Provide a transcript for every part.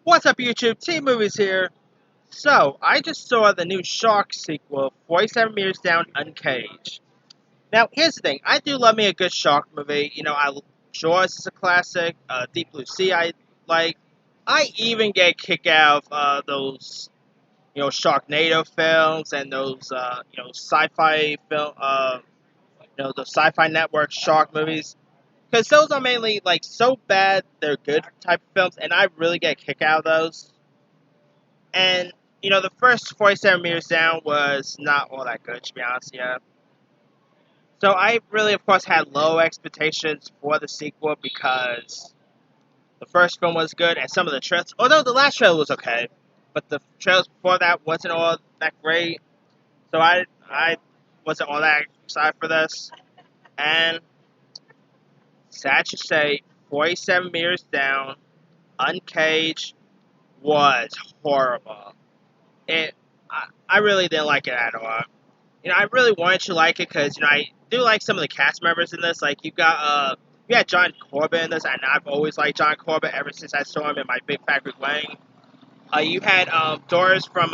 What's up, YouTube? Team Movies here. So, I just saw the new Shark sequel, 47 Meters Down, Uncaged. Now, here's the thing. I do love me a good shark movie. Jaws is a classic. Deep Blue Sea I like. I even get a kick out of those, Sharknado films and those, sci-fi film, the sci-fi network shark movies. Because those are mainly, so bad they're good type of films, and I really get a kick out of those. And, the first 47 meters down was not all that good, to be honest, yeah. So I really, of course, had low expectations for the sequel because the first film was good and some of the trailers, although the last trailer was okay, but the trailers before that wasn't all that great. So I wasn't all that excited for this. And sad to say, 47 meters down, Uncaged was horrible. I really didn't like it at all. I really wanted to like it because I do like some of the cast members in this. Like you had John Corbett in this, and I've always liked John Corbett ever since I saw him in my Big Fat Greek Wedding. You had Doris from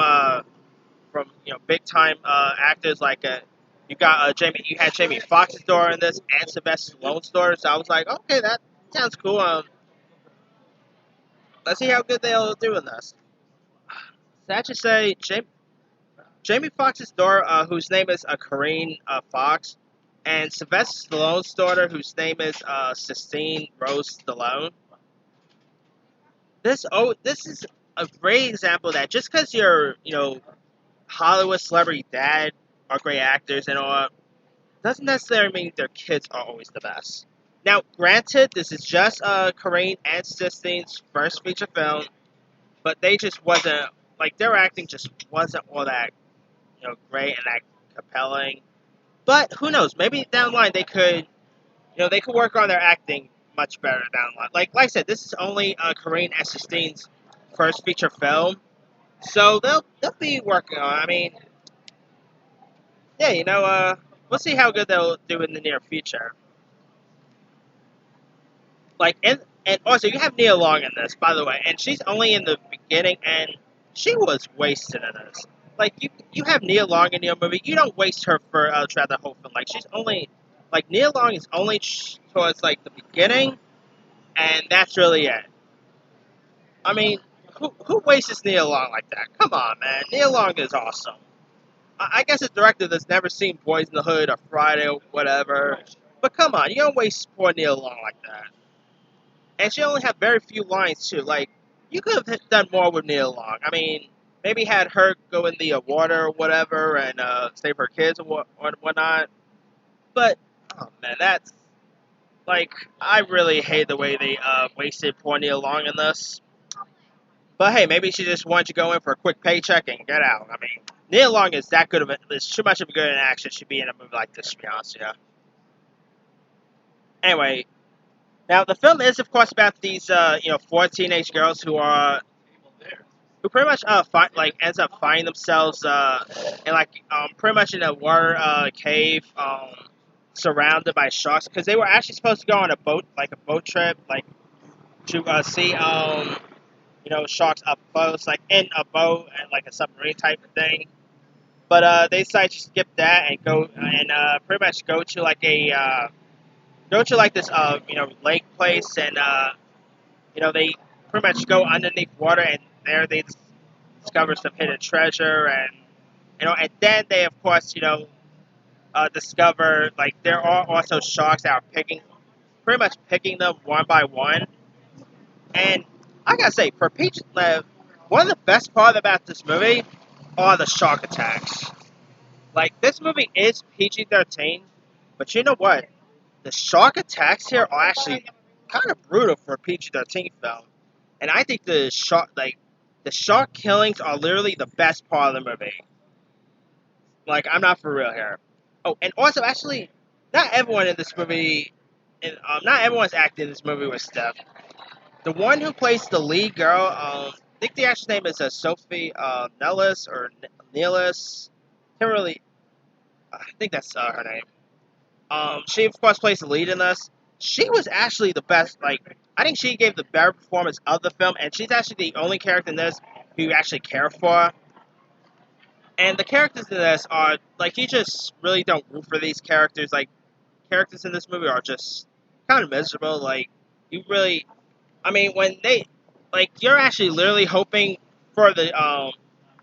big time actors like Jamie. You had Jamie Foxx's daughter in this, and Sylvester Stallone's daughter. So I was like, okay, that sounds cool. Let's see how good they'll do in this. Sad to say, Jamie Foxx's daughter, whose name is Corinne Fox, and Sylvester Stallone's daughter, whose name is Sistine Rose Stallone. This is a great example that just because you're Hollywood celebrity dad are great actors and all, doesn't necessarily mean their kids are always the best. Now, granted, this is just Corinne and Sistine's first feature film, but they just wasn't their acting just wasn't all that great and that compelling. But who knows? Maybe down the line they could work on their acting much better down the line. Like I said, this is only Corinne and Sistine's first feature film, so they'll be working on. I mean, yeah, we'll see how good they'll do in the near future. And also you have Nia Long in this, by the way, and she's only in the beginning, and she was wasted in this. Like you have Nia Long in your movie, you don't waste her for throughout the whole film. Like she's only Nia Long is only towards the beginning, and that's really it. I mean, who wastes Nia Long like that? Come on, man, Nia Long is awesome. I guess a director that's never seen Boys in the Hood or Friday or whatever, but come on, you don't waste poor Nia Long like that. And she only had very few lines too. Like you could have done more with Nia Long. I mean, maybe had her go in the water or whatever and save her kids or whatnot. But oh man, that's I really hate the way they wasted poor Nia Long in this. But hey, maybe she just wanted to go in for a quick paycheck and get out. I mean, Nia Long is that good of is too much of a good an actor to be in a movie like this, to be honest, yeah. Anyway, now the film is of course about these four teenage girls who pretty much ends up finding themselves in pretty much in a water cave surrounded by sharks because they were actually supposed to go on a boat trip to see sharks up close in a boat and a submarine type of thing. But they decided to skip that and go and pretty much go to this lake place and they pretty much go underneath water and there they discover some hidden treasure and and then they of course discover there are also sharks that are pretty much picking them one by one. And I gotta say, for Peach, one of the best part about this movie are the shark attacks. This movie is PG-13, but you know what? The shark attacks here are actually kind of brutal for a PG-13 film, and I think the shark killings are literally the best part of the movie. I'm not for real here. Oh, and also, actually, not everyone in this movie, and not everyone's acting in this movie was Steph. The one who plays the lead girl, I think the actual name is Sophie Nellis or Nelis. Can't really. I think that's her name. She of course plays the lead in this. She was actually the best. I think she gave the better performance of the film, and she's actually the only character in this who you actually care for. And the characters in this are like you just really don't root for these characters. Like characters in this movie are just kind of miserable. Like you really, I mean, when they like you're actually literally hoping for the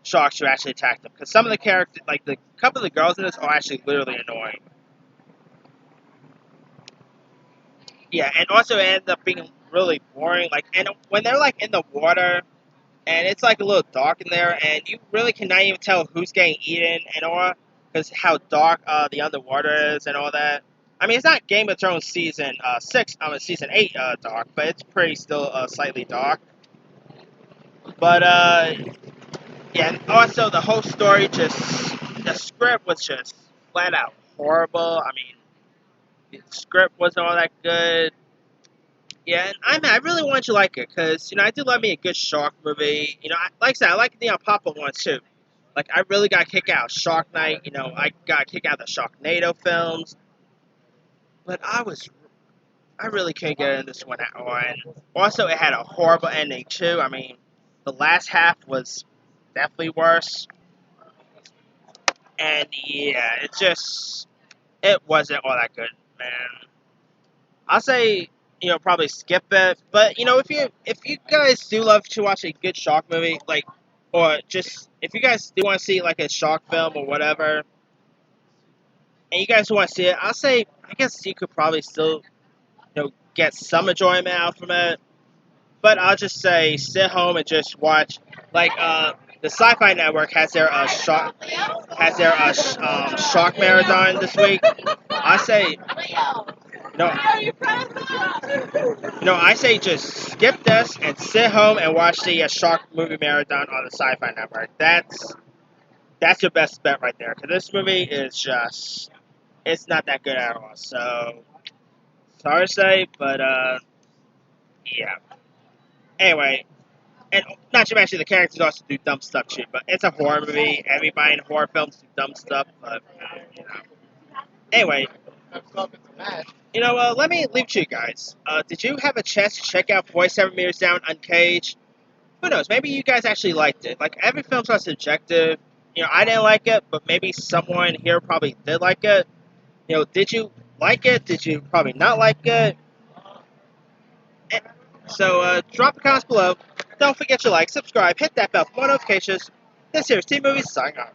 sharks to actually attack them because some of the characters, like the couple of the girls in this, are actually literally annoying. Yeah, and also it ends up being really boring. Like, and when they're like in the water and it's like a little dark in there, and you really cannot even tell who's getting eaten and all because how dark the underwater is and all that. I mean, it's not Game of Thrones season 6, season 8 dark, but it's pretty still slightly dark. But yeah, and also the whole story the script was just flat out horrible. I mean, the script wasn't all that good. Yeah, and I really want you to like it because I do love me a good shark movie. Like I said, I like the Papa one too. Like I really got a kick out of Shark Night. I got a kick out of the Sharknado films. But I really couldn't get in this one at all. And also, it had a horrible ending too. I mean, the last half was definitely worse. And yeah, it wasn't all that good, man. I'll say, probably skip it. But if you guys do love to watch a good shark movie, like, or just if you guys do want to see like a shark film or whatever, and you guys want to see it, I'll say I guess you could probably still get some enjoyment out from it. But I'll just say sit home and just watch like the Sci-Fi Network has their shark marathon this week. I say no. No, I say just skip this and sit home and watch the Shark movie marathon on the Sci-Fi Network. That's your best bet right there. Because this movie is it's not that good at all. So, sorry to say, but yeah. Anyway, and not to mention the characters also do dumb stuff too. But it's a horror movie. Everybody in horror films do dumb stuff. But anyway, let me leave to you guys. Did you have a chance to check out 47 Meters Down Uncaged? Who knows? Maybe you guys actually liked it. Like every film's so subjective. I didn't like it, but maybe someone here probably did like it. Did you like it? Did you probably not like it? So drop the comments below. Don't forget to like, subscribe, hit that bell for more notifications. This here is Team Movies signing off.